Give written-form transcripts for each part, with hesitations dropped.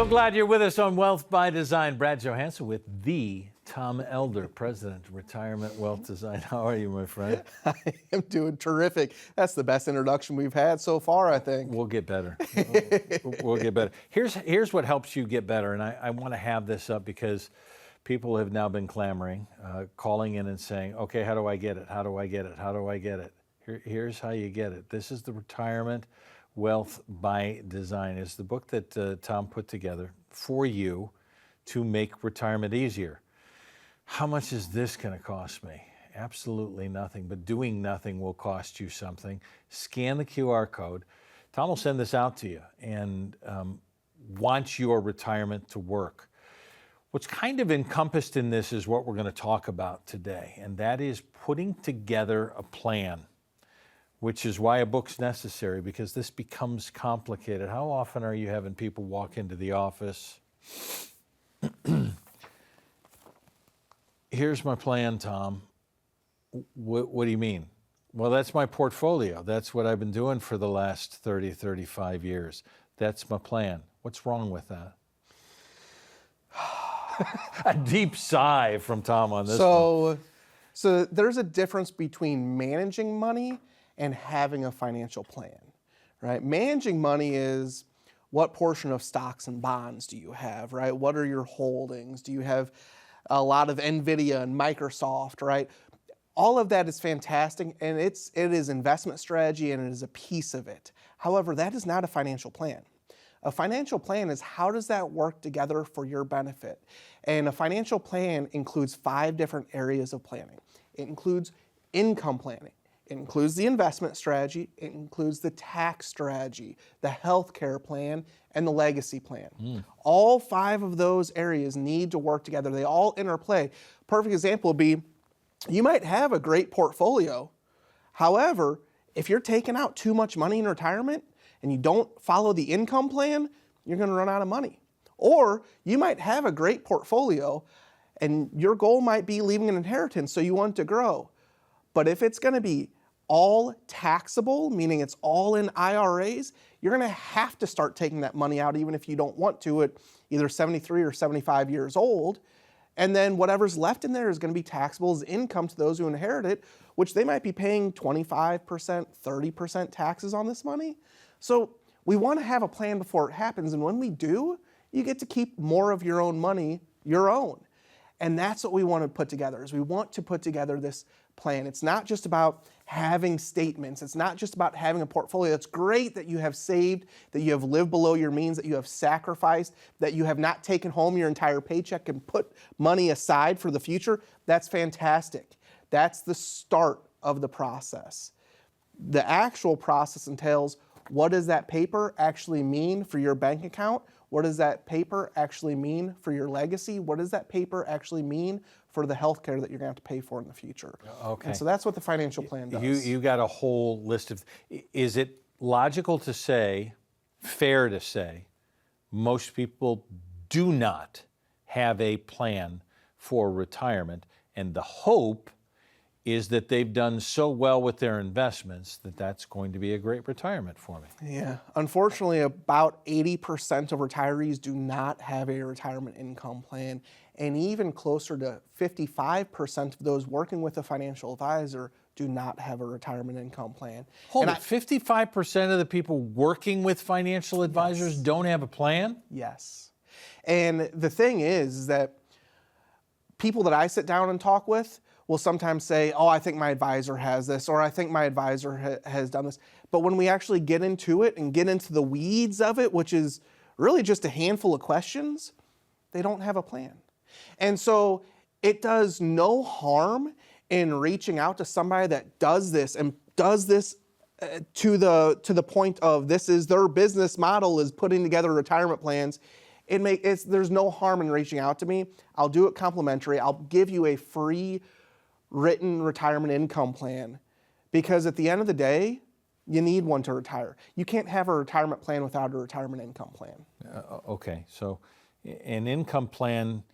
So glad you're with us on Wealth by Design. Brad Johansson with the Tom Elder, President, Retirement Wealth Design. How are you, my friend? I am doing terrific. That's the best introduction we've had so far, I think. We'll get better. We'll get better. Here's what helps you get better, and I want to have this up because people have now been clamoring, calling in and saying, okay, how do I get it? How do I get it? How do I get it? Here's how you get it. This is the Retirement Wealth by Design. It's the book that Tom put together for you to make retirement easier. How much is this going to cost me? Absolutely nothing, but doing nothing will cost you something. Scan the QR code. Tom will send this out to you and wants your retirement to work. What's kind of encompassed in this is what we're going to talk about today, and that is putting together a plan, which is why a book's necessary, because this becomes complicated. How often are you having people walk into the office? Here's my plan, Tom. What do you mean? Well, that's my portfolio. That's what I've been doing for the last 30, 35 years. That's my plan. What's wrong with that? A deep sigh from Tom on this one. So there's a difference between managing money and having a financial plan, right? Managing money is what portion of stocks and bonds do you have, right? What are your holdings? Do you have a lot of NVIDIA and Microsoft, right? All of that is fantastic, and it is investment strategy, and it is a piece of it. However, that is not a financial plan. A financial plan is how does that work together for your benefit? And a financial plan includes 5 different areas of planning. It includes income planning. It includes the investment strategy. It includes the tax strategy, the healthcare plan, and the legacy plan. All 5 of those areas need to work together. They all interplay. Perfect example would be you might have a great portfolio. However, if you're taking out too much money in retirement and you don't follow the income plan, you're going to run out of money. Or you might have a great portfolio and your goal might be leaving an inheritance, so you want to grow. But if it's going to be all taxable, meaning it's all in IRAs, you're going to have to start taking that money out even if you don't want to at either 73 or 75 years old. And then whatever's left in there is going to be taxable as income to those who inherit it, which they might be paying 25%, 30% taxes on this money. So we want to have a plan before it happens. And when we do, you get to keep more of your own money your own. And that's what we want to put together, is we want to put together this plan. It's not just about having statements. It's not just about having a portfolio. It's great that you have saved, that you have lived below your means, that you have sacrificed, that you have not taken home your entire paycheck and put money aside for the future. That's fantastic. That's the start of the process. The actual process entails, what does that paper actually mean for your bank account? What does that paper actually mean for your legacy? What does that paper actually mean for the health care that you're going to have to pay for in the future? Okay. And so that's what the financial plan does. You got a whole list of, is it logical to say, fair to say, most people do not have a plan for retirement, and the hope is that they've done so well with their investments that that's going to be a great retirement for me? Yeah, unfortunately, about 80% of retirees do not have a retirement income plan, and even closer to 55% of those working with a financial advisor do not have a retirement income plan. Hold it, 55% of the people working with financial advisors don't have a plan? Yes. And the thing is that people that I sit down and talk with will sometimes say, oh, I think my advisor has this, or I think my advisor has done this. But when we actually get into it and get into the weeds of it, which is really just a handful of questions, they don't have a plan. And so it does no harm in reaching out to somebody that does this and does this to the point of this is their business model, is putting together retirement plans. There's no harm in reaching out to me. I'll do it complimentary. I'll give you a free written retirement income plan, because at the end of the day, you need one to retire. You can't have a retirement plan without a retirement income plan. Okay, so an income plan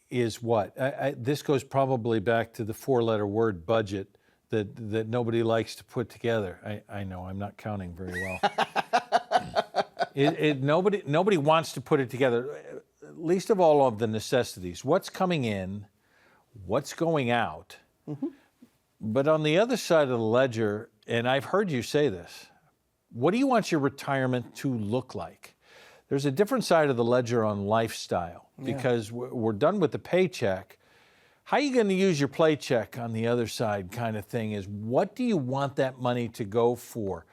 is what? This goes probably back to the 4-letter word budget that nobody likes to put together. I know, I'm not counting very well. Nobody wants to put it together. Least of all of the necessities. What's coming in, what's going out. Mm-hmm. But on the other side of the ledger, and I've heard you say this, what do you want your retirement to look like? There's a different side of the ledger on lifestyle, because we're done with the paycheck. How are you going to use your paycheck on the other side kind of thing is, what do you want that money to go for?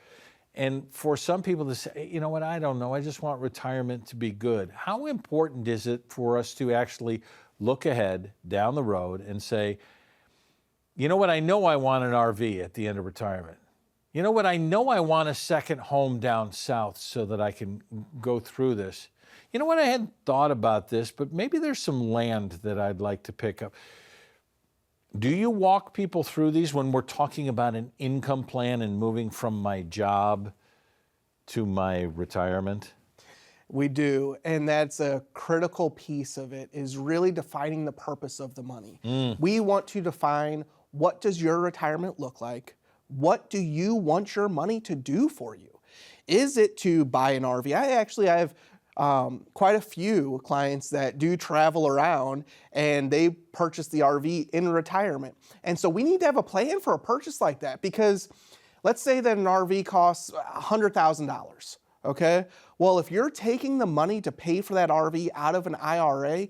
And for some people to say, you know what, I don't know, I just want retirement to be good. How important is it for us to actually look ahead down the road and say, you know what, I know I want an RV at the end of retirement. You know what, I know I want a second home down south so that I can go through this. You know what, I hadn't thought about this, but maybe there's some land that I'd like to pick up. Do you walk people through these when we're talking about an income plan and moving from my job to my retirement? We do, and that's a critical piece of it, is really defining the purpose of the money. We want to define, what does your retirement look like? What do you want your money to do for you? Is it to buy an RV? I have quite a few clients that do travel around, and they purchase the RV in retirement. And so we need to have a plan for a purchase like that, because let's say that an RV costs $100,000, okay? Well, if you're taking the money to pay for that RV out of an IRA,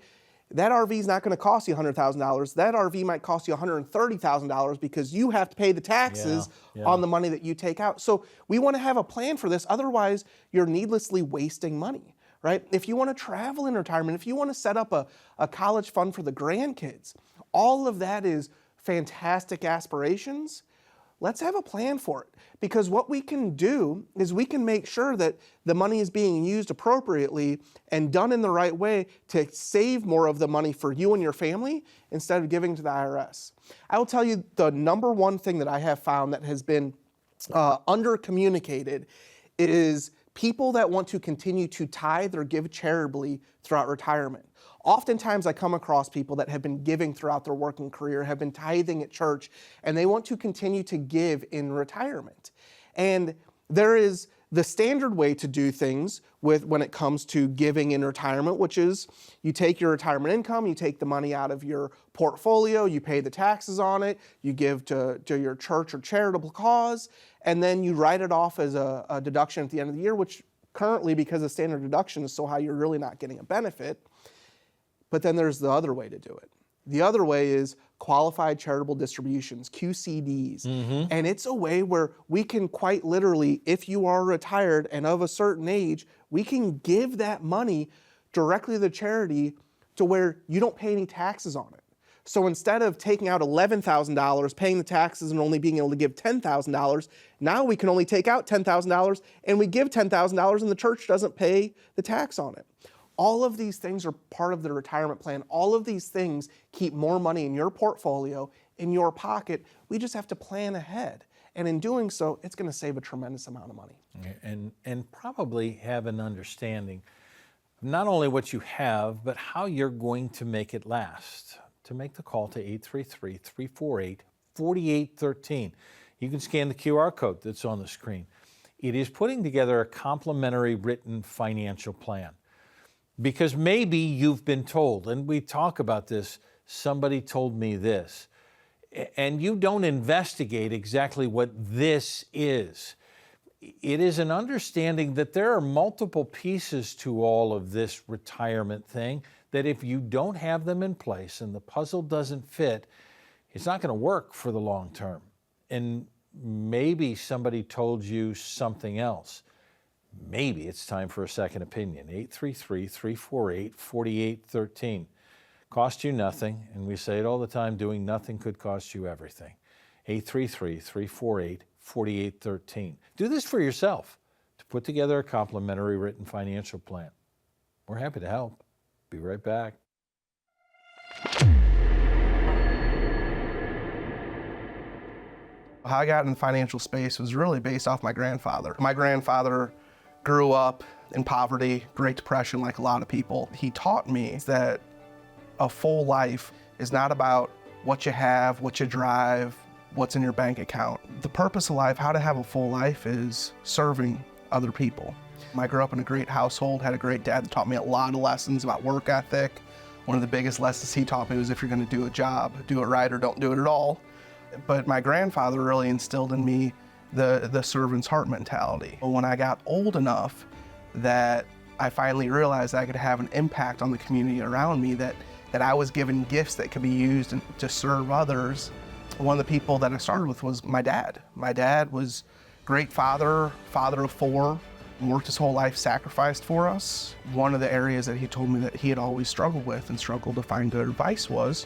that RV is not going to cost you $100,000. That RV might cost you $130,000 because you have to pay the taxes on the money that you take out. So we want to have a plan for this. Otherwise, you're needlessly wasting money, right? If you want to travel in retirement, if you want to set up a college fund for the grandkids, all of that is fantastic aspirations. Let's have a plan for it, because what we can do is we can make sure that the money is being used appropriately and done in the right way to save more of the money for you and your family instead of giving to the IRS. I will tell you, the number one thing that I have found that has been under-communicated is people that want to continue to tithe or give charitably throughout retirement. Oftentimes I come across people that have been giving throughout their working career, have been tithing at church, and they want to continue to give in retirement. And there is the standard way to do things when it comes to giving in retirement, which is you take your retirement income, you take the money out of your portfolio, you pay the taxes on it, you give to your church or charitable cause, and then you write it off as a deduction at the end of the year, which currently, because the standard deduction is so high, you're really not getting a benefit. But then there's the other way to do it. The other way is qualified charitable distributions, QCDs. And it's a way where we can quite literally, if you are retired and of a certain age, we can give that money directly to the charity to where you don't pay any taxes on it. So instead of taking out $11,000, paying the taxes and only being able to give $10,000, now we can only take out $10,000 and we give $10,000 and the church doesn't pay the tax on it. All of these things are part of the retirement plan. All of these things keep more money in your portfolio, in your pocket. We just have to plan ahead. And in doing so, it's going to save a tremendous amount of money. And probably have an understanding of not only what you have, but how you're going to make it last. To make the call to 833-348-4813. You can scan the QR code that's on the screen. It is putting together a complimentary written financial plan. Because maybe you've been told, and we talk about this, somebody told me this, and you don't investigate exactly what this is. It is an understanding that there are multiple pieces to all of this retirement thing, that if you don't have them in place and the puzzle doesn't fit, it's not going to work for the long term. And maybe somebody told you something else. Maybe it's time for a second opinion. 833-348-4813. Cost you nothing, and we say it all the time, doing nothing could cost you everything. 833-348-4813. Do this for yourself to put together a complimentary written financial plan. We're happy to help. Be right back. How I got in the financial space was really based off my grandfather. My grandfather grew up in poverty, Great Depression, like a lot of people. He taught me that a full life is not about what you have, what you drive, what's in your bank account. The purpose of life, how to have a full life, is serving other people. I grew up in a great household, had a great dad that taught me a lot of lessons about work ethic. One of the biggest lessons he taught me was if you're going to do a job, do it right or don't do it at all. But my grandfather really instilled in me the servant's heart mentality. When I got old enough that I finally realized I could have an impact on the community around me, that I was given gifts that could be used to serve others, one of the people that I started with was my dad. My dad was a great father of four, worked his whole life, sacrificed for us. One of the areas that he told me that he had always struggled with and struggled to find good advice was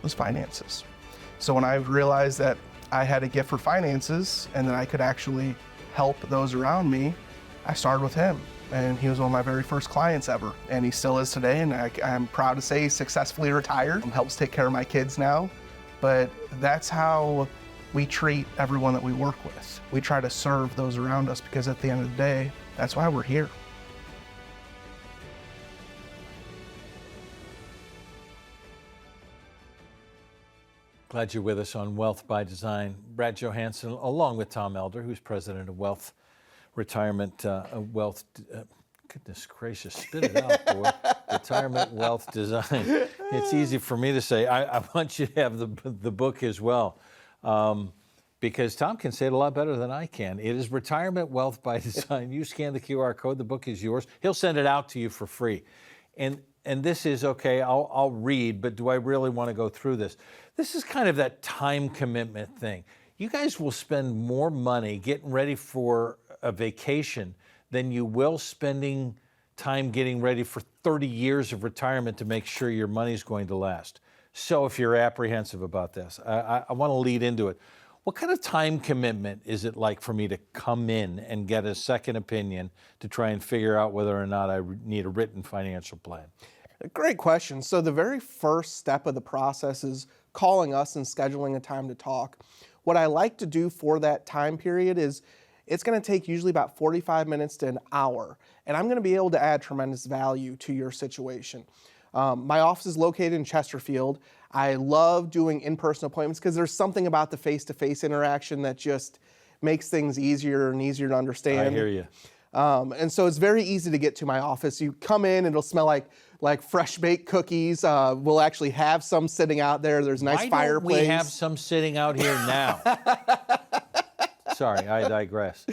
finances. So when I realized that I had a gift for finances and that I could actually help those around me, I started with him. And he was one of my very first clients ever. And he still is today, and I'm proud to say he's successfully retired. Helps take care of my kids now. But that's how we treat everyone that we work with. We try to serve those around us because at the end of the day, that's why we're here. Glad you're with us on Wealth by Design. Brad Johansson, along with Tom Elder, who's president of Wealth Retirement Wealth. Goodness gracious, spit it out, boy. Retirement Wealth Design. It's easy for me to say. I want you to have the book as well, because Tom can say it a lot better than I can. It is Retirement Wealth by Design. You scan the QR code, the book is yours. He'll send it out to you for free. And this is, okay, I'll read, but do I really want to go through this? This is kind of that time commitment thing. You guys will spend more money getting ready for a vacation than you will spending time getting ready for 30 years of retirement to make sure your money's going to last. So if you're apprehensive about this, I want to lead into it. What kind of time commitment is it like for me to come in and get a second opinion to try and figure out whether or not I need a written financial plan? Great question. So the very first step of the process is calling us and scheduling a time to talk. What I like to do for that time period is it's going to take usually about 45 minutes to an hour, and I'm going to be able to add tremendous value to your situation. My office is located in Chesterfield. I love doing in-person appointments because there's something about the face-to-face interaction that just makes things easier and easier to understand. I hear you. And so it's very easy to get to my office. You come in, it'll smell like fresh baked cookies. We'll actually have some sitting out there. There's a nice fireplace. Why don't we have some sitting out here now? Sorry, I digress.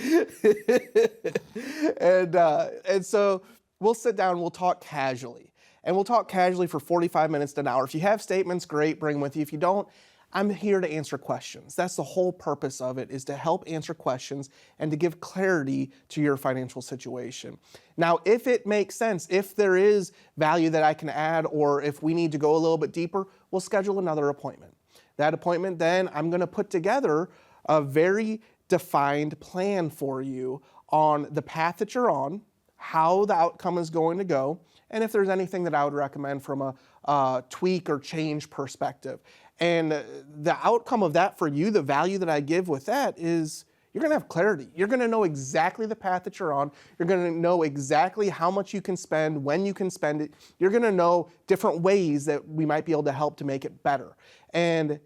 And so we'll sit down, we'll talk casually. And we'll talk casually for 45 minutes to an hour. If you have statements, great, bring them with you. If you don't, I'm here to answer questions. That's the whole purpose of it, is to help answer questions and to give clarity to your financial situation. Now, if it makes sense, if there is value that I can add, or if we need to go a little bit deeper, we'll schedule another appointment. That appointment, then I'm going to put together a very defined plan for you on the path that you're on, how the outcome is going to go, and if there's anything that I would recommend from a tweak or change perspective. And the outcome of that for you, the value that I give with that is you're going to have clarity. You're going to know exactly the path that you're on. You're going to know exactly how much you can spend, when you can spend it. You're going to know different ways that we might be able to help to make it better. And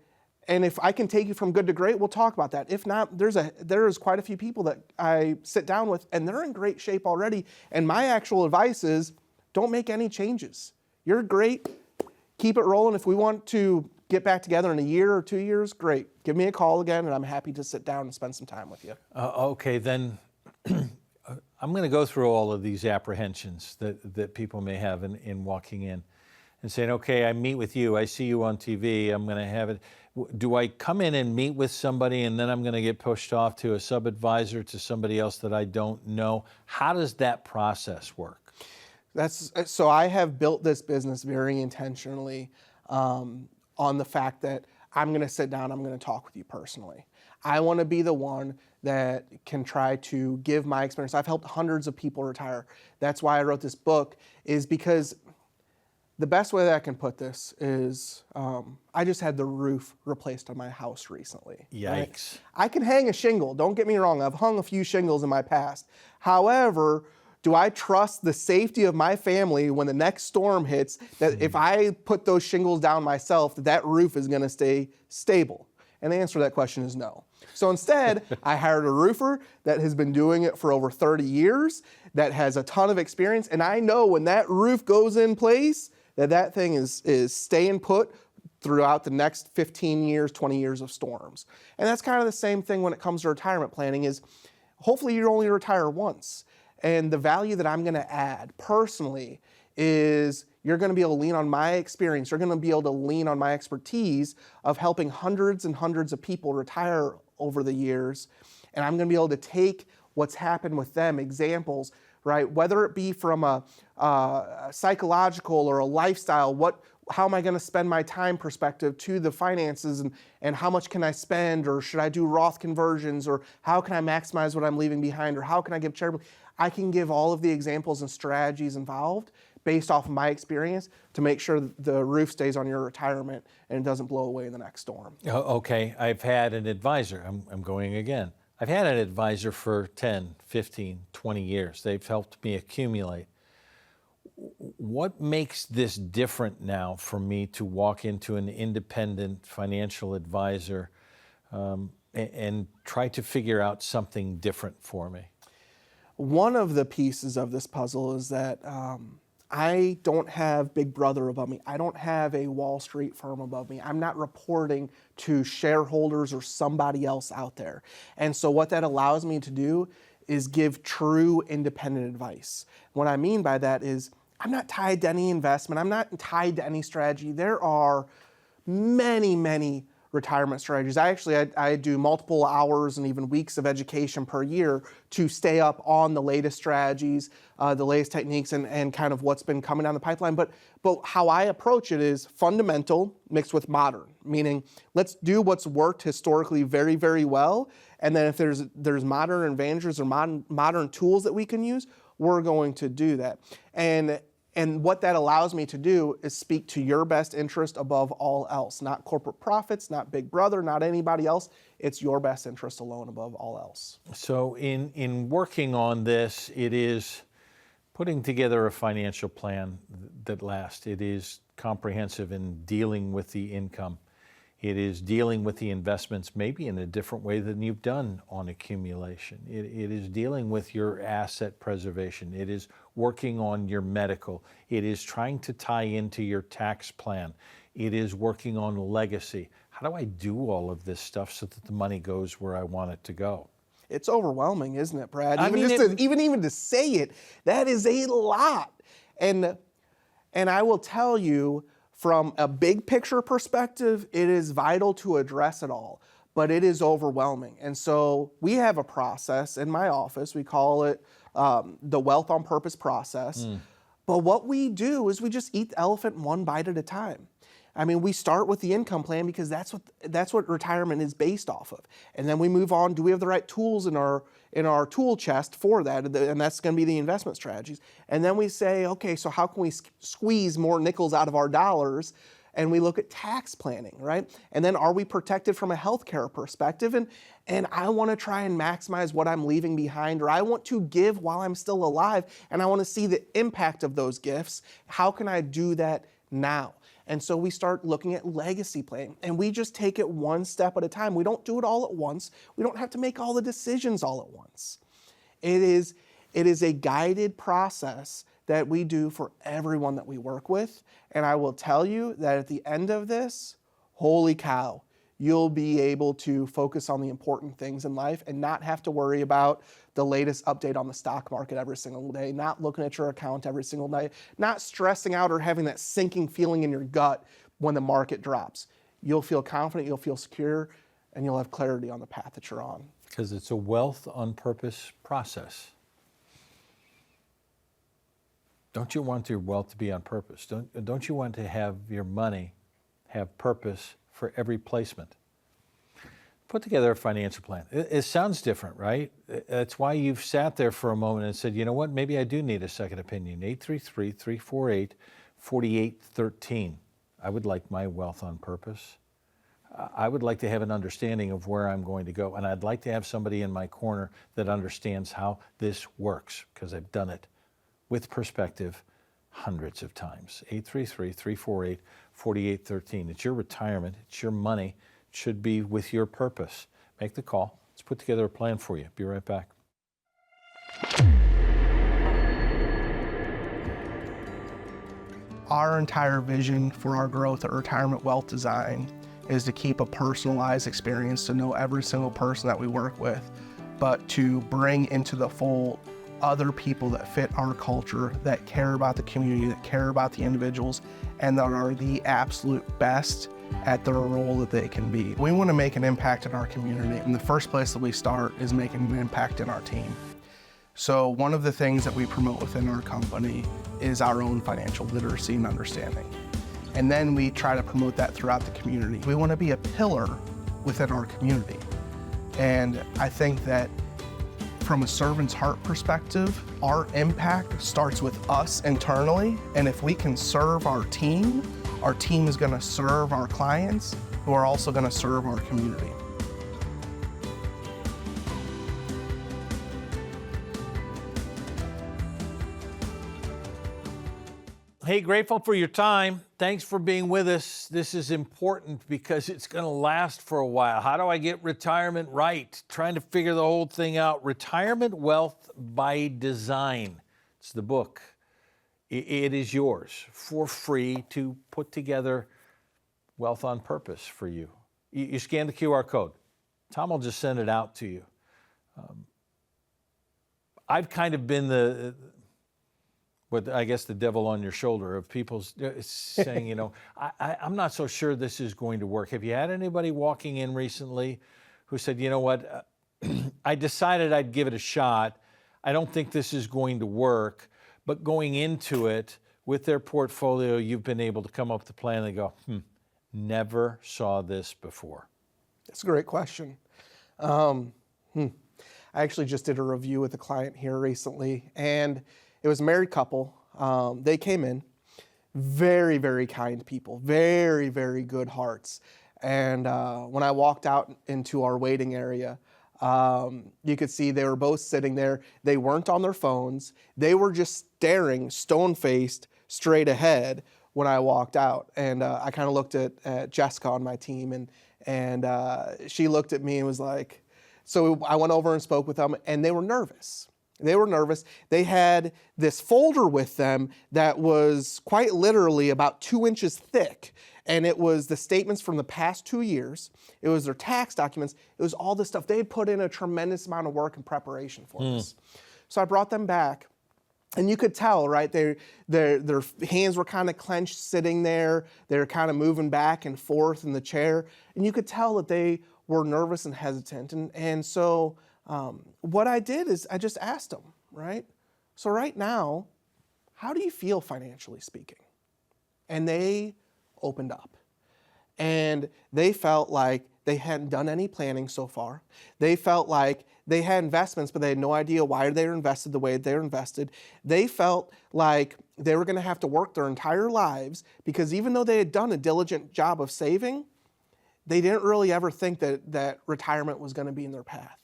if I can take you from good to great, we'll talk about that. If not, there's quite a few people that I sit down with, and they're in great shape already. And my actual advice is, don't make any changes. You're great. Keep it rolling. If we want to get back together in a year or 2 years, great. Give me a call again, and I'm happy to sit down and spend some time with you. Okay, then I'm going to go through all of these apprehensions that people may have in walking in and saying, okay, I meet with you. I see you on TV. I'm going to have it. Do I come in and meet with somebody and then I'm going to get pushed off to a sub-advisor to somebody else that I don't know? How does that process work? So I have built this business very intentionally on the fact that I'm going to sit down, I'm going to talk with you personally. I want to be the one that can try to give my experience. I've helped hundreds of people retire. That's why I wrote this book, is because the best way that I can put this is I just had the roof replaced on my house recently. Yikes. Right? I can hang a shingle. Don't get me wrong. I've hung a few shingles in my past. However, do I trust the safety of my family when the next storm hits, that if I put those shingles down myself, that roof is going to stay stable? And the answer to that question is no. So instead, I hired a roofer that has been doing it for over 30 years, that has a ton of experience, and I know when that roof goes in place, that thing is staying put throughout the next 15 years, 20 years of storms. And that's kind of the same thing when it comes to retirement planning is hopefully you only retire once. And the value that I'm gonna add personally is you're gonna be able to lean on my experience, you're gonna be able to lean on my expertise of helping hundreds and hundreds of people retire over the years. And I'm gonna be able to take what's happened with them, examples, right? Whether it be from a psychological or a lifestyle, how am I gonna spend my time perspective to the finances and how much can I spend, or should I do Roth conversions, or how can I maximize what I'm leaving behind, or how can I give charitable? I can give all of the examples and strategies involved based off of my experience to make sure the roof stays on your retirement and it doesn't blow away in the next storm. Okay, I've had an advisor, I'm going again. I've had an advisor for 10, 15, 20 years. They've helped me accumulate. What makes this different now for me to walk into an independent financial advisor and try to figure out something different for me? One of the pieces of this puzzle is that I don't have Big Brother above me. I don't have a Wall Street firm above me. I'm not reporting to shareholders or somebody else out there. And so what that allows me to do is give true independent advice. What I mean by that is I'm not tied to any investment. I'm not tied to any strategy. There are many, many retirement strategies. I do multiple hours and even weeks of education per year to stay up on the latest strategies, the latest techniques, and kind of what's been coming down the pipeline. But how I approach it is fundamental mixed with modern, meaning let's do what's worked historically very, very well, and then if there's modern advantages or modern tools that we can use, we're going to do that. And what that allows me to do is speak to your best interest above all else, not corporate profits, not Big Brother, not anybody else. It's your best interest alone above all else. So in working on this, it is putting together a financial plan that lasts. It is comprehensive in dealing with the income. It is dealing with the investments maybe in a different way than you've done on accumulation. It is dealing with your asset preservation. It is working on your medical. It is trying to tie into your tax plan. It is working on legacy. How do I do all of this stuff so that the money goes where I want it to go? It's overwhelming, isn't it, Brad? Even to say it, that is a lot. And I will tell you, from a big picture perspective, it is vital to address it all, but it is overwhelming. And so we have a process in my office. We call it the Wealth on Purpose process. But what we do is we just eat the elephant one bite at a time. I mean, we start with the income plan because that's what retirement is based off of. And then we move on, do we have the right tools in our tool chest for that? And that's going to be the investment strategies. And then we say, okay, so how can we squeeze more nickels out of our dollars? And we look at tax planning, right? And then are we protected from a healthcare perspective? And I want to try and maximize what I'm leaving behind, or I want to give while I'm still alive, and I want to see the impact of those gifts. How can I do that now? And so we start looking at legacy planning, and we just take it one step at a time. We don't do it all at once. We don't have to make all the decisions all at once. It is a guided process that we do for everyone that we work with. And I will tell you that at the end of this, holy cow, you'll be able to focus on the important things in life and not have to worry about the latest update on the stock market every single day, not looking at your account every single night, not stressing out or having that sinking feeling in your gut when the market drops. You'll feel confident, you'll feel secure, and you'll have clarity on the path that you're on. Because it's a wealth on purpose process. Don't you want your wealth to be on purpose? Don't you want to have your money have purpose for every placement? Put together a financial plan. It sounds different, right? That's why you've sat there for a moment and said, you know what, maybe I do need a second opinion. 833-348-4813. I would like my wealth on purpose. I would like to have an understanding of where I'm going to go. And I'd like to have somebody in my corner that understands how this works, because I've done it with perspective hundreds of times. 833-348-4813. It's your retirement. It's your money. It should be with your purpose. Make the call. Let's put together a plan for you. Be right back. Our entire vision for our growth at Retirement Wealth Design is to keep a personalized experience, to know every single person that we work with, but to bring into the fold other people that fit our culture, that care about the community, that care about the individuals, and that are the absolute best at their role that they can be. We want to make an impact in our community, and the first place that we start is making an impact in our team. So one of the things that we promote within our company is our own financial literacy and understanding. And then we try to promote that throughout the community. We want to be a pillar within our community. And I think that from a servant's heart perspective, our impact starts with us internally. And if we can serve our team is going to serve our clients, who are also going to serve our community. Hey, grateful for your time. Thanks for being with us. This is important because it's going to last for a while. How do I get retirement right? Trying to figure the whole thing out. Retirement Wealth by Design. It's the book. It is yours for free to put together wealth on purpose for you. You scan the QR code. Tom will just send it out to you. I've kind of been the devil on your shoulder of people saying, I'm not so sure this is going to work. Have you had anybody walking in recently who said, you know what, I decided I'd give it a shot. I don't think this is going to work. But going into it with their portfolio, you've been able to come up with a plan and go, never saw this before. That's a great question. I actually just did a review with a client here recently, and it was a married couple. They came in, very, very kind people, very, very good hearts. And when I walked out into our waiting area, you could see they were both sitting there. They weren't on their phones. They were just staring stone-faced straight ahead when I walked out. And I kind of looked at Jessica on my team, and she looked at me and was like, so I went over and spoke with them, and they were nervous. They were nervous. They had this folder with them that was quite literally about 2 inches thick. And it was the statements from the past 2 years. It was their tax documents. It was all this stuff. They had put in a tremendous amount of work and preparation for us. So I brought them back. And you could tell, right? Their hands were kind of clenched sitting there. They were kind of moving back and forth in the chair. And you could tell that they were nervous and hesitant. And so what I did is I just asked them, right? So right now, how do you feel financially speaking? And they opened up. And they felt like they hadn't done any planning so far. They felt like they had investments, but they had no idea why they were invested the way they were invested. They felt like they were going to have to work their entire lives because even though they had done a diligent job of saving, they didn't really ever think that retirement was going to be in their path.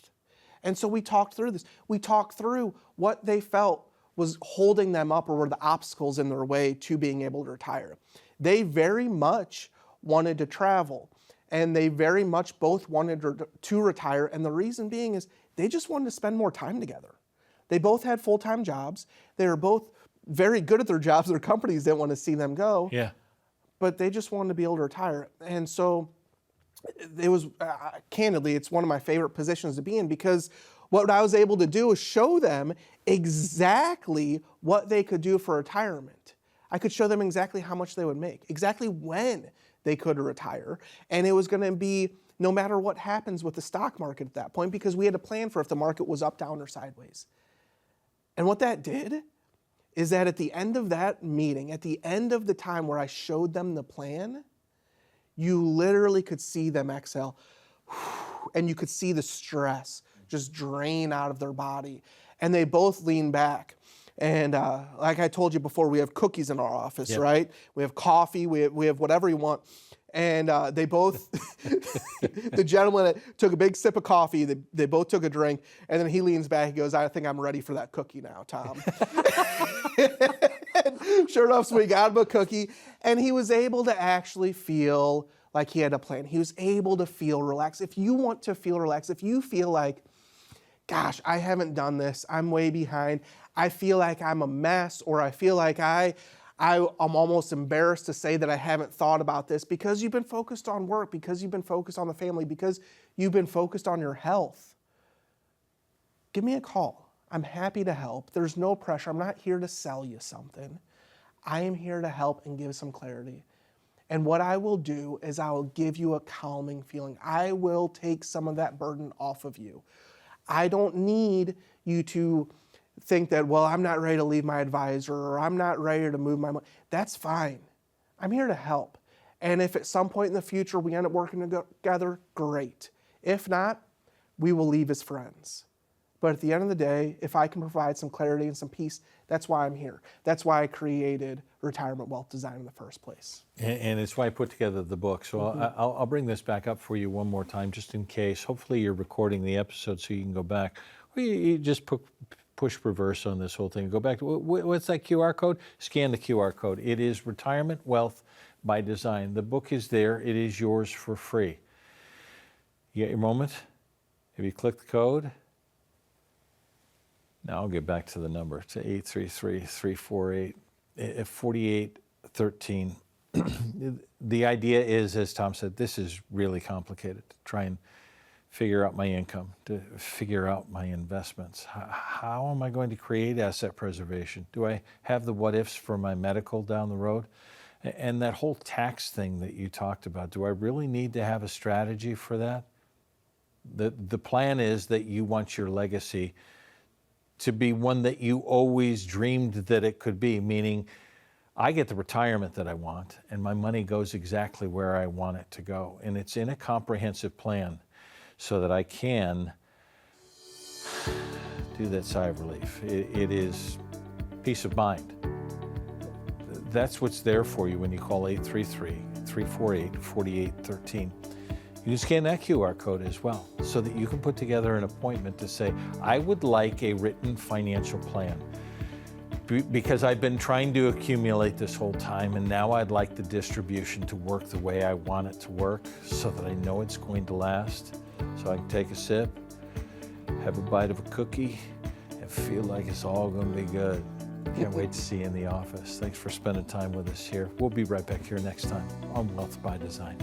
And so we talked through this. We talked through what they felt was holding them up or were the obstacles in their way to being able to retire. They very much wanted to travel, and they very much both wanted to retire, and the reason being is they just wanted to spend more time together. They both had full-time jobs. They were both very good at their jobs. Their companies didn't want to see them go. Yeah. But they just wanted to be able to retire. And so it was, candidly, it's one of my favorite positions to be in because what I was able to do is show them exactly what they could do for retirement. I could show them exactly how much they would make, exactly when they could retire. And it was going to be no matter what happens with the stock market at that point because we had a plan for if the market was up, down, or sideways. And what that did is that at the end of that meeting, at the end of the time where I showed them the plan, you literally could see them exhale and you could see the stress just drain out of their body. And they both leaned back. And like I told you before, we have cookies in our office, Yep. right? We have coffee, we have whatever you want. And they both, the gentleman took a big sip of coffee, they both took a drink, and then he leans back, he goes, I think I'm ready for that cookie now, Tom. Sure enough, so we got him a cookie, and he was able to actually feel like he had a plan. He was able to feel relaxed. If you want to feel relaxed, if you feel like, gosh, I haven't done this, I'm way behind, I feel like I'm a mess, or I feel like I'm almost embarrassed to say that I haven't thought about this because you've been focused on work, because you've been focused on the family, because you've been focused on your health. Give me a call. I'm happy to help. There's no pressure. I'm not here to sell you something. I am here to help and give some clarity. And what I will do is I will give you a calming feeling. I will take some of that burden off of you. I don't need you to think that, well, I'm not ready to leave my advisor or I'm not ready to move my money. That's fine. I'm here to help. And if at some point in the future we end up working together, great. If not, we will leave as friends. But at the end of the day, if I can provide some clarity and some peace, that's why I'm here. That's why I created Retirement Wealth Design in the first place. And it's why I put together the book. So I'll bring this back up for you one more time, just in case. Hopefully you're recording the episode so you can go back. Or you just push reverse on this whole thing. Go back to, what's that QR code? Scan the QR code. It is Retirement Wealth by Design. The book is there. It is yours for free. You got your moment? Have you clicked the code? Now I'll get back to the number. It's 833-348-4813. The idea is, as Tom said, this is really complicated to try and figure out my income, to figure out my investments. How am I going to create asset preservation? Do I have the what ifs for my medical down the road? And that whole tax thing that you talked about, do I really need to have a strategy for that? The plan is that you want your legacy to be one that you always dreamed that it could be, meaning I get the retirement that I want and my money goes exactly where I want it to go. And it's in a comprehensive plan so that I can do that sigh of relief. It is peace of mind. That's what's there for you when you call 833-348-4813. You can scan that QR code as well so that you can put together an appointment to say, I would like a written financial plan because I've been trying to accumulate this whole time and now I'd like the distribution to work the way I want it to work so that I know it's going to last, so I can take a sip, have a bite of a cookie, and feel like it's all going to be good. Can't wait to see you in the office. Thanks for spending time with us here. We'll be right back here next time on Wealth by Design.